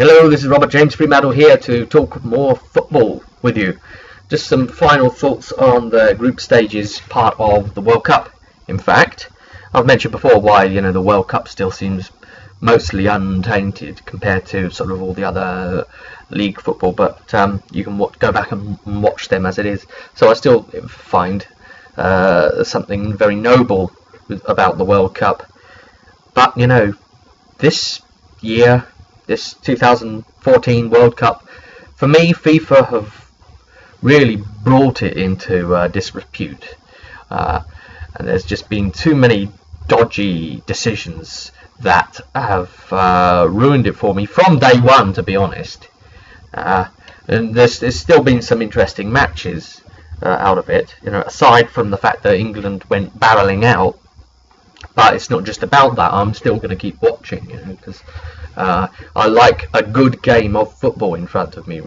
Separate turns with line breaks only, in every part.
Hello, this is Robert James Fremantle here to talk more football with you. Just some final thoughts on the group stages part of the World Cup. In fact, I've mentioned before why the World Cup still seems mostly untainted compared to sort of all the other league football, but you can go back and watch them as it is. So I still find something very noble about the World Cup. But this year, this 2014 World Cup, for me, FIFA have really brought it into disrepute. And there's just been too many dodgy decisions that have ruined it for me from day one, to be honest. And there's still been some interesting matches out of it, aside from the fact that England went barreling out. But it's not just about that. I'm still going to keep watching, because I like a good game of football in front of me,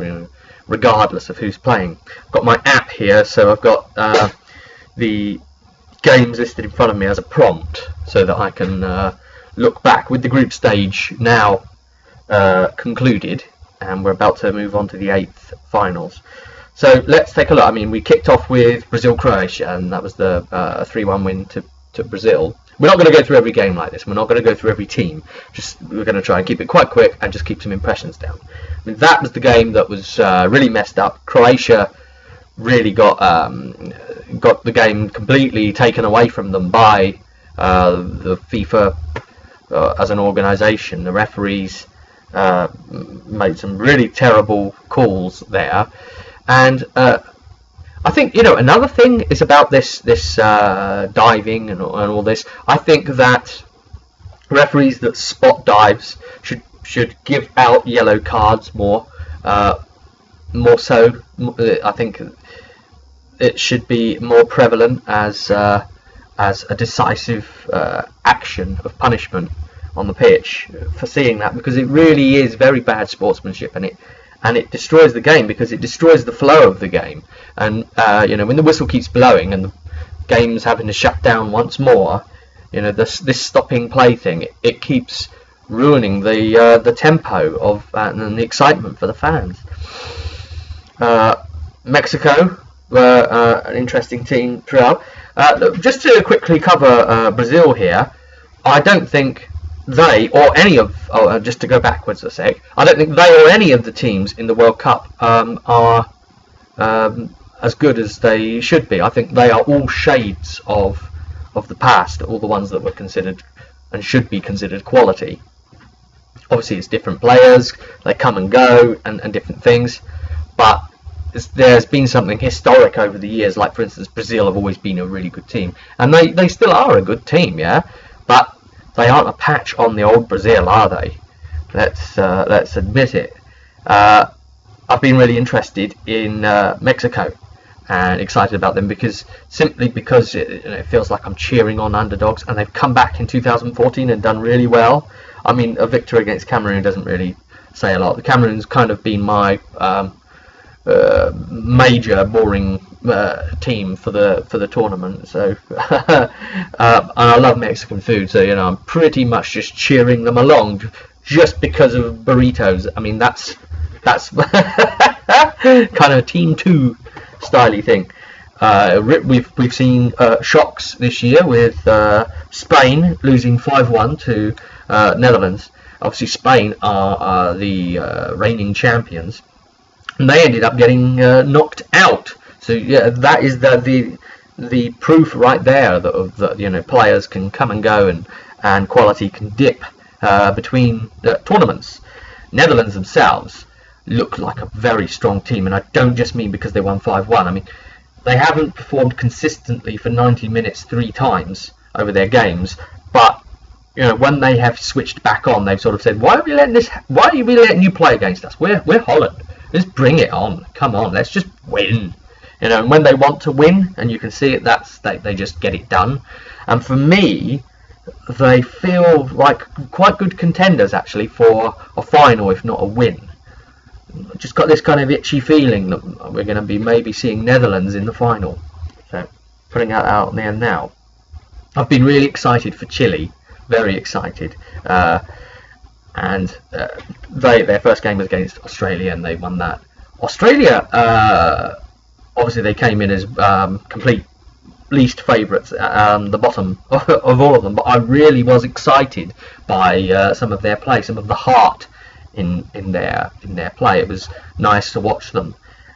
regardless of who's playing. I've got my app here, so I've got the games listed in front of me as a prompt, so that I can look back with the group stage now concluded, and we're about to move on to the 8th finals. So let's take a look. I mean, we kicked off with Brazil-Croatia, and that was the 3-1 win to Brazil. We're not going to go through every game like this. We're not going to go through every team. We're going to try and keep it quite quick and just keep some impressions down. I mean, that was the game that was really messed up. Croatia really got the game completely taken away from them by the FIFA as an organisation. The referees made some really terrible calls there, and I think another thing is about this diving and all this. I think that referees that spot dives should give out yellow cards more so. I think it should be more prevalent as a decisive action of punishment on the pitch for seeing that, because it really is very bad sportsmanship, and it destroys the game, because it destroys the flow of the game. And when the whistle keeps blowing and the game's having to shut down once more, this stopping play thing, it keeps ruining the tempo of and the excitement for the fans. Mexico were an interesting team throughout. Just to quickly cover Brazil here, I don't think they or any of just to go backwards a sec, I don't think they or any of the teams in the World Cup are as good as they should be. I think they are all shades of the past, all the ones that were considered and should be considered quality. Obviously it's different players, they come and go and different things, but there's been something historic over the years. Like, for instance, Brazil have always been a really good team, and they still are a good team, yeah, but they aren't a patch on the old Brazil, are they? Let's admit it. I've been really interested in Mexico and excited about them because it feels like I'm cheering on underdogs, and they've come back in 2014 and done really well. I mean, a victory against Cameroon doesn't really say a lot. The Cameroon's kind of been my major boring team for the tournament, so and I love Mexican food, so I'm pretty much just cheering them along just because of burritos. I mean, that's kind of a Team 2 styly thing. We've seen shocks this year with Spain losing 5-1 to Netherlands. Obviously Spain are the reigning champions, and they ended up getting knocked out. So yeah, that is the proof right there that players can come and go, and quality can dip between tournaments. Netherlands themselves look like a very strong team, and I don't just mean because they won 5-1. I mean, they haven't performed consistently for 90 minutes 3 times over their games, but when they have switched back on, they've sort of said, why are we letting you play against us? We're Holland. Just bring it on. Come on, let's just win. And when they want to win, and you can see it, they just get it done. And for me, they feel like quite good contenders actually for a final, if not a win. Just got this kind of itchy feeling that we're going to be maybe seeing Netherlands in the final. So putting that out there now. I've been really excited for Chile, very excited. and their first game was against Australia, and they won that. Australia, obviously, they came in as complete least favourites, the bottom of all of them. But I really was excited by some of their play, some of the heart in their play. It was nice to watch them.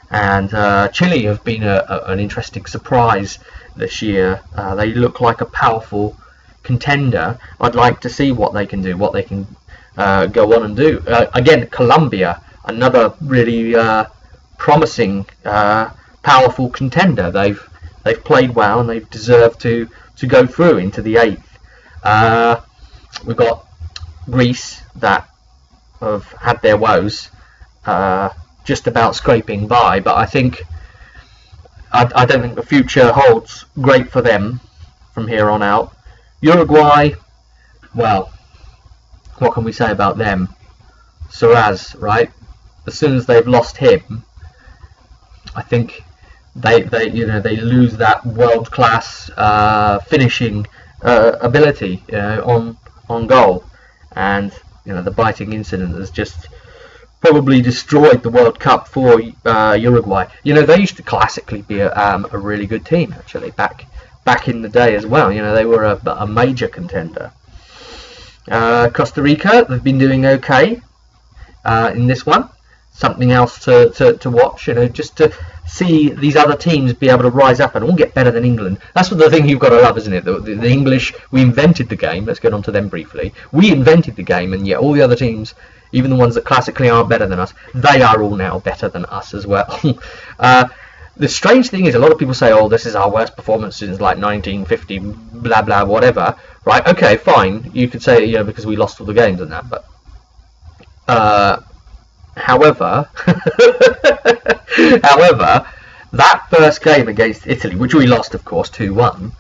And Chile have been an interesting surprise this year. They look like a powerful contender. I'd like to see what they can do, what they can go on and do. Again, Colombia, another really promising, powerful contender. They've played well, and they've deserved to go through into the eighth. We've got Greece that have had their woes, just about scraping by, but I don't think the future holds great for them from here on out. Uruguay, well, what can we say about them? Suarez, right? As soon as they've lost him, I think they lose that world class finishing ability, on goal, and the biting incident has just probably destroyed the World Cup for Uruguay. They used to classically be a really good team, actually, back in the day as well. They were a major contender. Costa Rica, they've been doing okay in this one. Something else to watch, just to see these other teams be able to rise up and all get better than England. That's the thing you've got to love, isn't it? The English, we invented the game. Let's get on to them briefly. We invented the game, and yet all the other teams, even the ones that classically aren't better than us, they are all now better than us as well. The strange thing is, a lot of people say, oh, this is our worst performance since like 1950, blah, blah, whatever. Right, okay, fine. You could say, because we lost all the games and that, but... However, that first game against Italy, which we lost, of course, 2-1,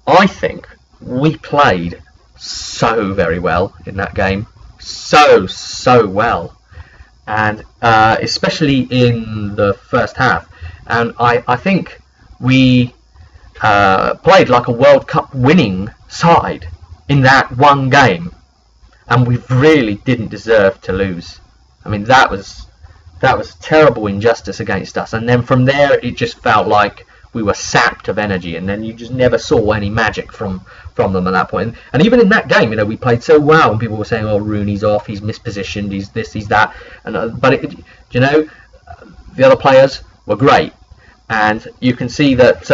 I think we played so very well in that game. So well. And especially in the first half. And I think we played like a World Cup winning side in that one game. And we really didn't deserve to lose. I mean, that was terrible injustice against us. And then from there, it just felt like we were sapped of energy, and then you just never saw any magic from them at that point. And even in that game, we played so well, and people were saying, "Oh, Rooney's off, he's mispositioned, he's this, he's that." And the other players were great, and you can see that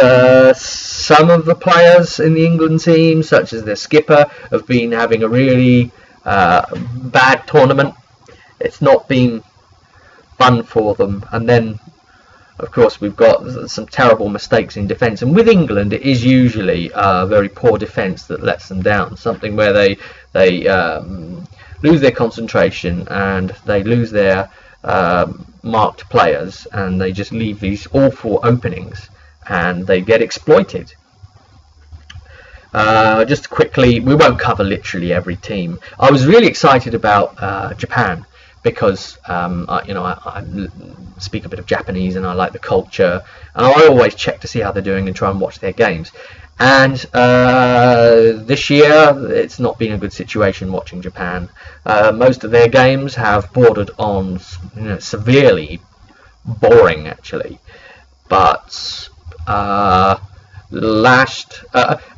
some of the players in the England team, such as their skipper, have been having a really bad tournament. It's not been fun for them. And then, of course, we've got some terrible mistakes in defence. And with England, it is usually a very poor defence that lets them down. Something where they lose their concentration, and they lose their marked players, and they just leave these awful openings, and they get exploited. Just quickly, we won't cover literally every team. I was really excited about Japan, because I speak a bit of Japanese, and I like the culture, and I always check to see how they're doing and try and watch their games. And this year, it's not been a good situation watching Japan. Most of their games have bordered on severely boring, actually. But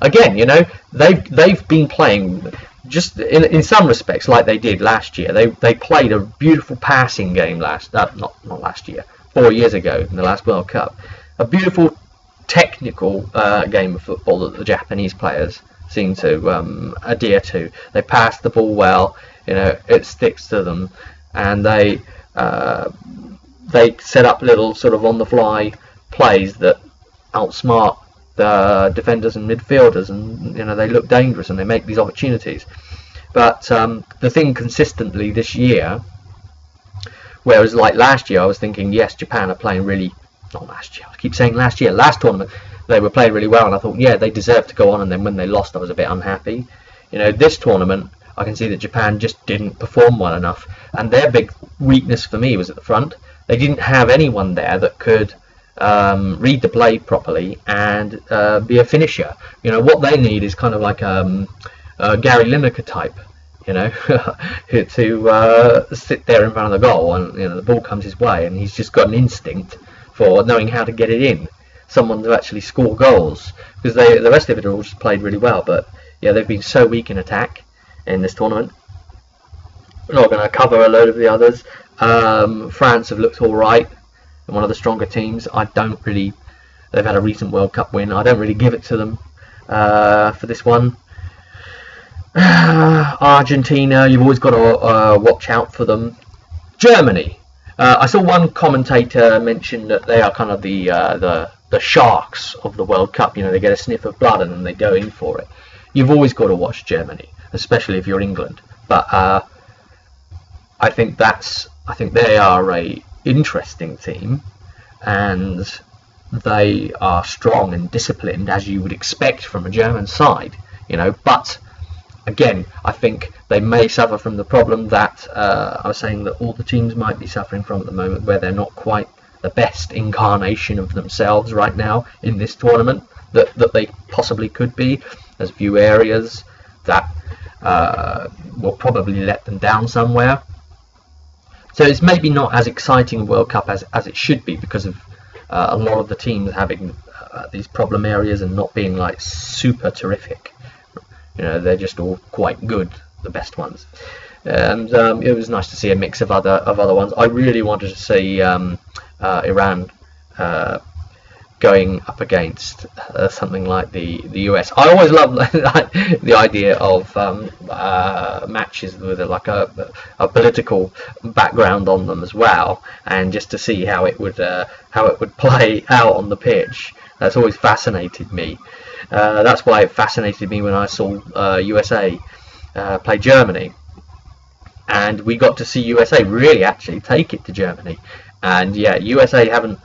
again, they've been playing just in some respects like they did last year. They played a beautiful passing game not last year, 4 years ago in the last World Cup. A beautiful technical game of football that the Japanese players seem to adhere to. They pass the ball well, it sticks to them, and they set up little sort of on the fly plays that outsmart the defenders and midfielders, and they look dangerous, and they make these opportunities. But the thing consistently this year, whereas like last year I was thinking, yes, Japan are playing really, not last year, I keep saying last year, last tournament they were playing really well, and I thought, yeah, they deserved to go on, and then when they lost I was a bit unhappy. This tournament I can see that Japan just didn't perform well enough, and their big weakness for me was at the front. They didn't have anyone there that could read the play properly and be a finisher. What they need is kind of like a Gary Lineker type, you know, to sit there in front of the goal, and you know the ball comes his way, and he's just got an instinct for knowing how to get it in. Someone to actually score goals, because the rest of it all just played really well. But yeah, they've been so weak in attack in this tournament. We're not going to cover a load of the others. France have looked all right, one of the stronger teams. They've had a recent World Cup win. I don't really give it to them for this one. Argentina, you've always got to watch out for them. Germany, I saw one commentator mention that they are kind of the sharks of the World Cup. You know, they get a sniff of blood and then they go in for it. You've always got to watch Germany, especially if you're England. But I think they are a interesting team, and they are strong and disciplined, as you would expect from a German side. You know, but again, I think they may suffer from the problem that I was saying that all the teams might be suffering from at the moment, where they're not quite the best incarnation of themselves right now in this tournament that they possibly could be. There's a few areas that will probably let them down somewhere. So it's maybe not as exciting a World Cup as it should be, because of a lot of the teams having these problem areas and not being like super terrific. You know, they're just all quite good, the best ones. And it was nice to see a mix of other ones. I really wanted to see Iran going up against something like the US. I always love the idea of matches with like a political background on them as well, and just to see how it would play out on the pitch. That's always fascinated me. That's why it fascinated me when I saw USA play Germany, and we got to see USA really actually take it to Germany. And yeah, USA haven't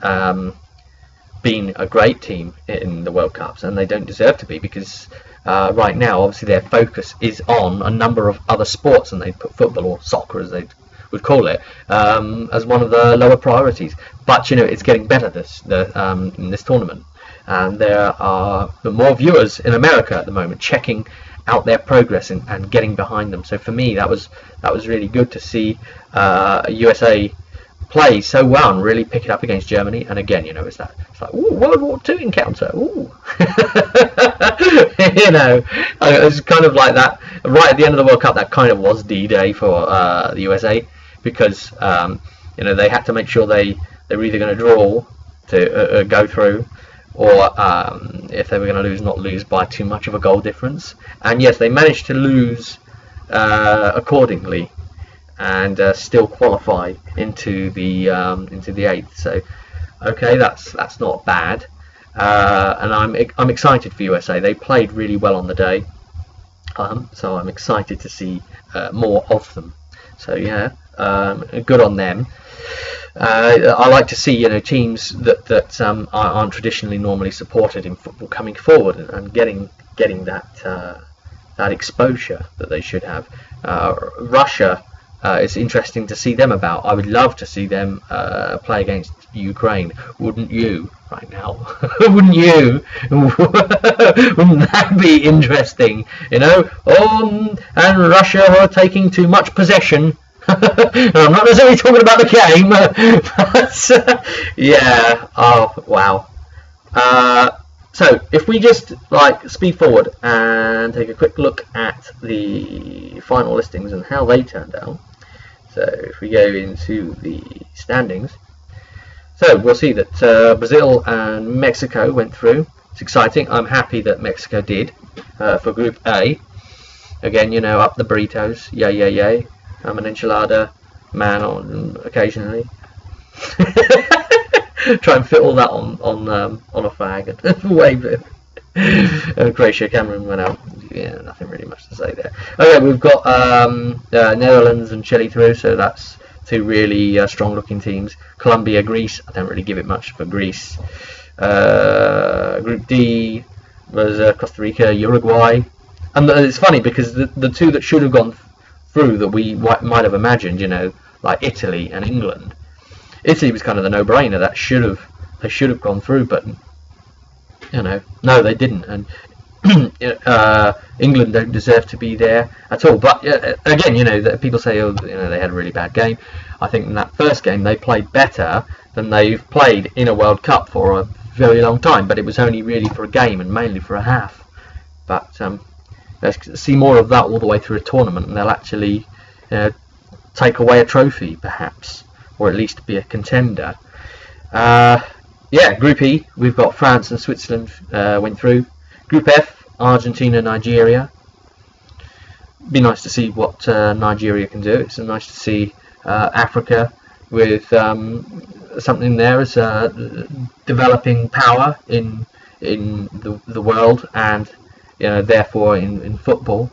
been a great team in the World Cups, and they don't deserve to be, because right now obviously their focus is on a number of other sports, and they put football, or soccer as they would call it, as one of the lower priorities. But you know, it's getting better in this tournament, and there are more viewers in America at the moment checking out their progress and getting behind them. So for me, that was really good to see USA play so well and really pick it up against Germany. And again, you know, it's like, ooh, World War II encounter, ooh. You know, it was kind of like that right at the end of the World Cup. That kind of was D-Day for the USA, because you know, they had to make sure they were either going to draw to go through, or if they were going to lose, not lose by too much of a goal difference. And yes, they managed to lose accordingly, and still qualify into the eighth. So okay, that's not bad, and I'm excited for USA. They played really well on the day, so I'm excited to see more of them. So yeah, good on them. I like to see, you know, teams that aren't traditionally normally supported in football coming forward and getting that exposure that they should have. Russia. It's interesting to see them about. I would love to see them play against Ukraine. Wouldn't you? Right now, wouldn't you? Wouldn't that be interesting? You know, and Russia are taking too much possession. I'm not necessarily talking about the game, but yeah. Oh wow. So if we just speed forward and take a quick look at the final listings and how they turned out. So if we go into the standings, so we'll see that Brazil and Mexico went through. It's exciting. I'm happy that Mexico did for Group A. Again, you know, up the burritos, yay. I'm an enchilada man occasionally. Try and fit all that on a fag and wave it. Croatia, Cameroon went out. Yeah, nothing really much to say there. Okay, we've got Netherlands and Chile through, so that's two really strong-looking teams. Colombia, Greece. I don't really give it much for Greece. Group D was Costa Rica, Uruguay, and it's funny because the two that should have gone through that we might have imagined, you know, like Italy and England. Italy was kind of the no-brainer. They should have gone through, but you know, no, they didn't. And England don't deserve to be there at all. But again, people say, oh, they had a really bad game. I think in that first game they played better than they've played in a World Cup for a very long time. But it was only really for a game and mainly for a half. But let's see more of that all the way through a tournament, and they'll actually take away a trophy, perhaps, or at least be a contender. Group E, we've got France and Switzerland went through. Group F, Argentina, Nigeria. Be nice to see what Nigeria can do. It's nice to see Africa with something there as developing power in the world, and therefore in football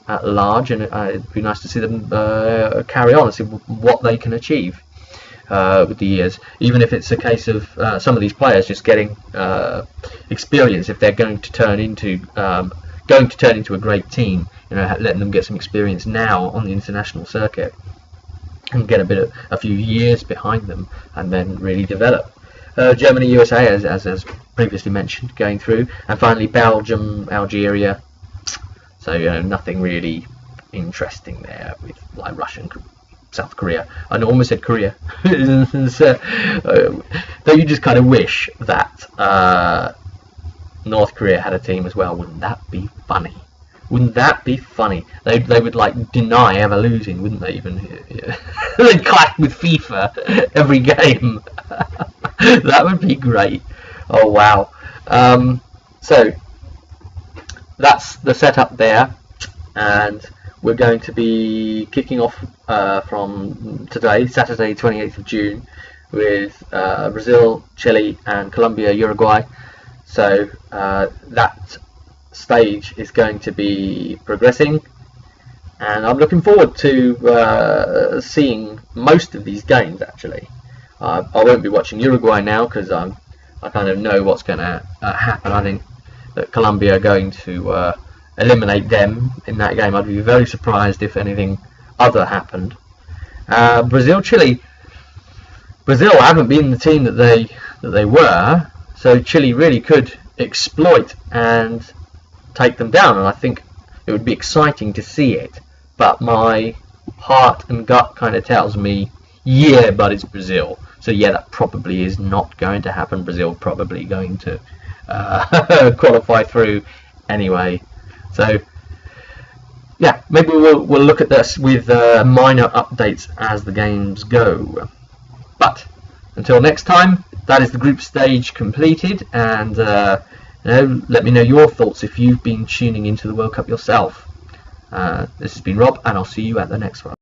at large. And it'd be nice to see them carry on and see what they can achieve with the years, even if it's a case of some of these players just getting experience. If they're going to turn into a great team, letting them get some experience now on the international circuit and get a few years behind them, and then really develop. Germany, USA, as previously mentioned, going through, and finally Belgium, Algeria. So nothing really interesting there with like Russia and South Korea. I almost said Korea. Though you just kind of wish that North Korea had a team as well. Wouldn't that be funny? Wouldn't that be funny? They would like deny ever losing, wouldn't they? Even they'd clash with FIFA every game. That would be great. Oh wow. So that's the setup there, and we're going to be kicking off from today, Saturday 28th of June, with Brazil, Chile and Colombia, Uruguay. So that stage is going to be progressing, and I'm looking forward to seeing most of these games actually. I won't be watching Uruguay now because I kind of know what's going to happen. I think that Colombia are going to eliminate them in that game. I'd be very surprised if anything other happened. Brazil, Chile. Brazil haven't been the team that they were, so Chile really could exploit and take them down, and I think it would be exciting to see it. But my heart and gut kind of tells me, yeah, but it's Brazil. So yeah, that probably is not going to happen. Brazil probably going to qualify through anyway. So yeah, maybe we'll look at this with minor updates as the games go. But until next time, that is the group stage completed, and let me know your thoughts if you've been tuning into the World Cup yourself. This has been Rob, and I'll see you at the next one.